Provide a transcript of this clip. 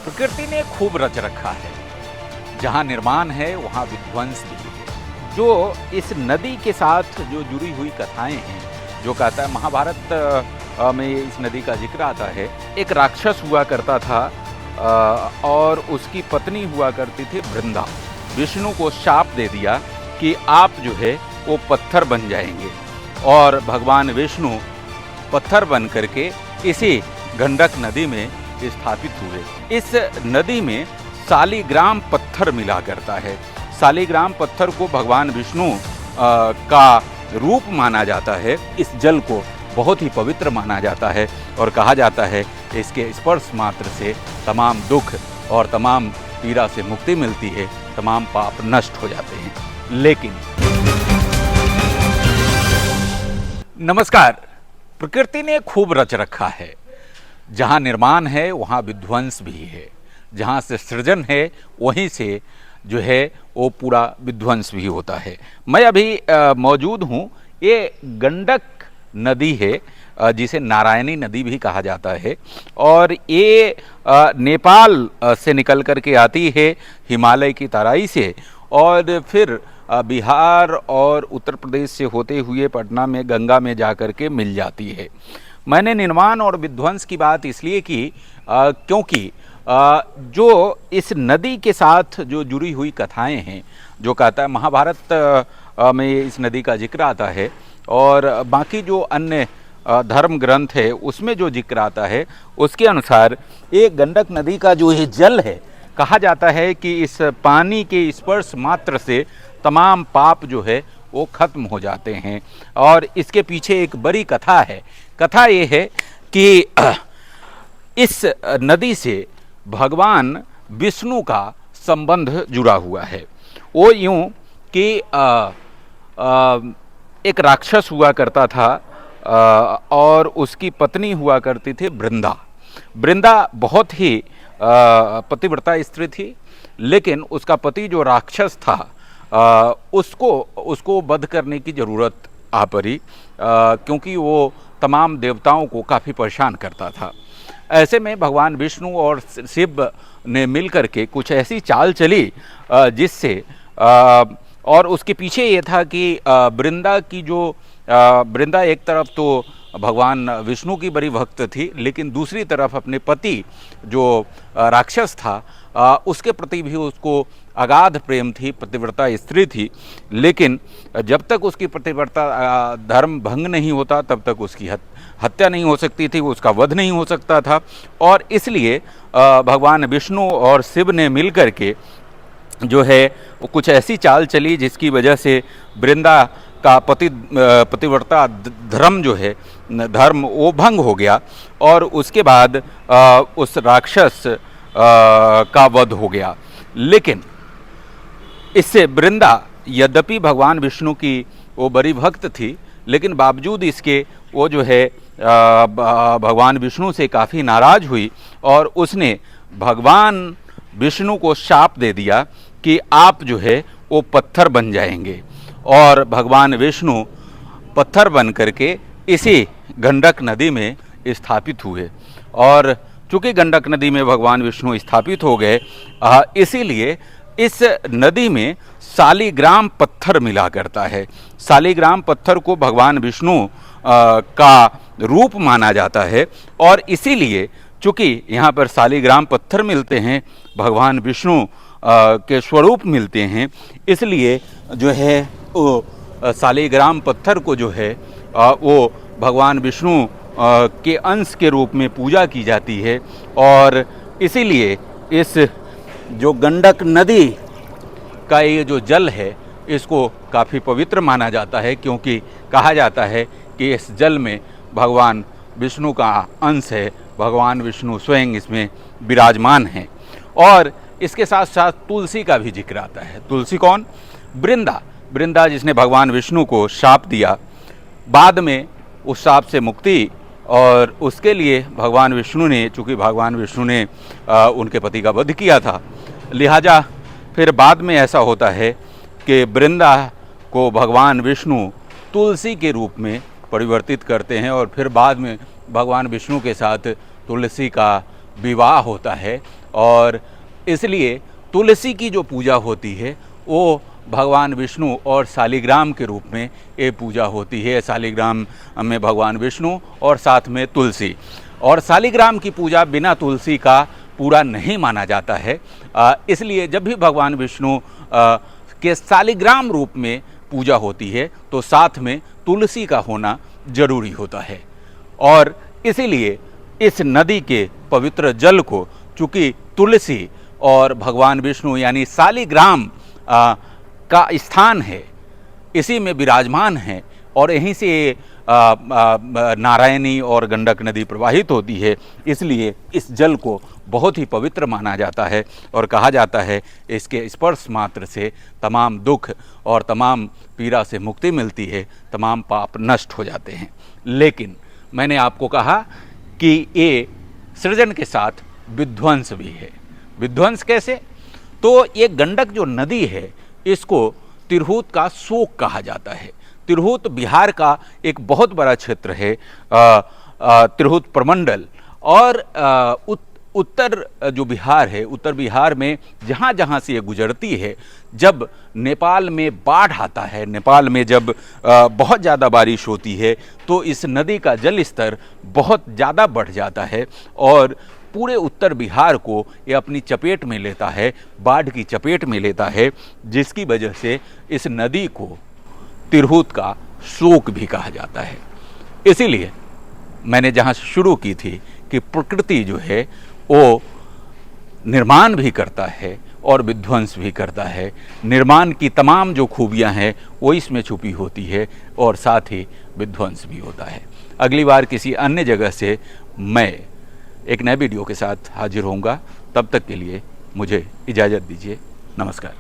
प्रकृति ने खूब रच रखा है। जहाँ निर्माण है वहाँ विध्वंस भी है। जो इस नदी के साथ जो जुड़ी हुई कथाएं हैं, जो कहता है महाभारत में इस नदी का जिक्र आता है। एक राक्षस हुआ करता था और उसकी पत्नी हुआ करती थी वृंदा। विष्णु को शाप दे दिया कि आप जो है वो पत्थर बन जाएंगे, और भगवान विष्णु पत्थर बन करके इसी गंडक नदी में स्थापित हुए। इस नदी में शालिग्राम पत्थर मिला करता है। शालिग्राम पत्थर को भगवान विष्णु का रूप माना जाता है। इस जल को बहुत ही पवित्र माना जाता है और कहा जाता है इसके स्पर्श मात्र से तमाम दुख और तमाम पीड़ा से मुक्ति मिलती है, तमाम पाप नष्ट हो जाते हैं। लेकिन नमस्कार, प्रकृति ने खूब रच रखा है। जहाँ निर्माण है वहाँ विध्वंस भी है। जहाँ से सृजन है वहीं से जो है वो पूरा विध्वंस भी होता है। मैं अभी मौजूद हूँ, ये गंडक नदी है जिसे नारायणी नदी भी कहा जाता है, और ये नेपाल से निकल कर के आती है हिमालय की तराई से, और फिर बिहार और उत्तर प्रदेश से होते हुए पटना में गंगा में जा कर के मिल जाती है। मैंने निर्माण और विध्वंस की बात इसलिए की क्योंकि जो इस नदी के साथ जो जुड़ी हुई कथाएं हैं, जो कहता है महाभारत में इस नदी का जिक्र आता है, और बाकी जो अन्य धर्म ग्रंथ है उसमें जो जिक्र आता है उसके अनुसार ये गंडक नदी का जो ये जल है, कहा जाता है कि इस पानी के स्पर्श मात्र से तमाम पाप जो है वो खत्म हो जाते हैं। और इसके पीछे एक बड़ी कथा है। कथा ये है कि इस नदी से भगवान विष्णु का संबंध जुड़ा हुआ है। वो यूँ कि एक राक्षस हुआ करता था और उसकी पत्नी हुआ करती थी वृंदा। वृंदा बहुत ही पतिव्रता स्त्री थी, लेकिन उसका पति जो राक्षस था उसको वध करने की ज़रूरत आ पड़ी, क्योंकि वो तमाम देवताओं को काफ़ी परेशान करता था। ऐसे में भगवान विष्णु और शिव ने मिल करके कुछ ऐसी चाल चली जिससे और उसके पीछे ये था कि वृंदा की जो वृंदा एक तरफ तो भगवान विष्णु की बड़ी भक्त थी, लेकिन दूसरी तरफ अपने पति जो राक्षस था उसके प्रति भी उसको अगाध प्रेम थी, पतिव्रता स्त्री थी। लेकिन जब तक उसकी पतिव्रता धर्म भंग नहीं होता तब तक उसकी हत्या नहीं हो सकती थी, उसका वध नहीं हो सकता था। और इसलिए भगवान विष्णु और शिव ने मिल कर के जो है वो कुछ ऐसी चाल चली जिसकी वजह से वृंदा का पतिव्रता धर्म जो है धर्म वो भंग हो गया, और उसके बाद उस राक्षस का वध हो गया। लेकिन इससे वृंदा यद्यपि भगवान विष्णु की वो बड़ी भक्त थी, लेकिन बावजूद इसके वो जो है भगवान विष्णु से काफ़ी नाराज़ हुई, और उसने भगवान विष्णु को शाप दे दिया कि आप जो है वो पत्थर बन जाएंगे। और भगवान विष्णु पत्थर बन करके इसी गंडक नदी में स्थापित हुए। और चूँकि गंडक नदी में भगवान विष्णु स्थापित हो गए, इसीलिए इस नदी में शालिग्राम पत्थर मिला करता है। शालिग्राम पत्थर को भगवान विष्णु का रूप माना जाता है, और इसीलिए चूँकि यहाँ पर शालिग्राम पत्थर मिलते हैं, भगवान विष्णु के स्वरूप मिलते हैं, इसलिए जो है वो शालिग्राम पत्थर को जो है वो भगवान विष्णु के अंश के रूप में पूजा की जाती है। और इसीलिए इस जो गंडक नदी का ये जो जल है इसको काफ़ी पवित्र माना जाता है, क्योंकि कहा जाता है कि इस जल में भगवान विष्णु का अंश है, भगवान विष्णु स्वयं इसमें विराजमान हैं। और इसके साथ साथ तुलसी का भी जिक्र आता है। तुलसी कौन? वृंदा जिसने भगवान विष्णु को शाप दिया, बाद में उस शाप से मुक्ति, और उसके लिए भगवान विष्णु ने, चूँकि भगवान विष्णु ने उनके पति का वध किया था, लिहाजा फिर बाद में ऐसा होता है कि वृंदा को भगवान विष्णु तुलसी के रूप में परिवर्तित करते हैं, और फिर बाद में भगवान विष्णु के साथ तुलसी का विवाह होता है और इसलिए तुलसी की जो पूजा होती है वो भगवान विष्णु और शालिग्राम के रूप में ये पूजा होती है। शालिग्राम में भगवान विष्णु और साथ में तुलसी, और शालिग्राम की पूजा बिना तुलसी का पूरा नहीं माना जाता है। इसलिए जब भी भगवान विष्णु के शालिग्राम रूप में पूजा होती है तो साथ में तुलसी का होना जरूरी होता है। और इसीलिए इस नदी के पवित्र जल को चूँकि तुलसी और भगवान विष्णु यानी शालिग्राम का स्थान है, इसी में विराजमान है और यहीं से नारायणी और गंडक नदी प्रवाहित होती है, इसलिए इस जल को बहुत ही पवित्र माना जाता है और कहा जाता है इसके स्पर्श मात्र से तमाम दुख और तमाम पीड़ा से मुक्ति मिलती है, तमाम पाप नष्ट हो जाते हैं। लेकिन मैंने आपको कहा कि ये सृजन के साथ विध्वंस भी है। विध्वंस कैसे? तो ये गंडक जो नदी है इसको तिरहुत का शोक कहा जाता है। तिरहुत बिहार का एक बहुत बड़ा क्षेत्र है, तिरहुत प्रमंडल, और उत्तर जो बिहार है, उत्तर बिहार में जहाँ जहाँ से ये गुजरती है, जब नेपाल में बाढ़ आता है, नेपाल में जब बहुत ज़्यादा बारिश होती है तो इस नदी का जल स्तर बहुत ज़्यादा बढ़ जाता है और पूरे उत्तर बिहार को ये अपनी चपेट में लेता है, बाढ़ की चपेट में लेता है, जिसकी वजह से इस नदी को तिरहुत का शोक भी कहा जाता है। इसीलिए मैंने जहाँ शुरू की थी कि प्रकृति जो है वो निर्माण भी करता है और विध्वंस भी करता है। निर्माण की तमाम जो खूबियाँ हैं वो इसमें छुपी होती है और साथ ही विध्वंस भी होता है। अगली बार किसी अन्य जगह से मैं एक नए वीडियो के साथ हाजिर होऊंगा। तब तक के लिए मुझे इजाज़त दीजिए। नमस्कार।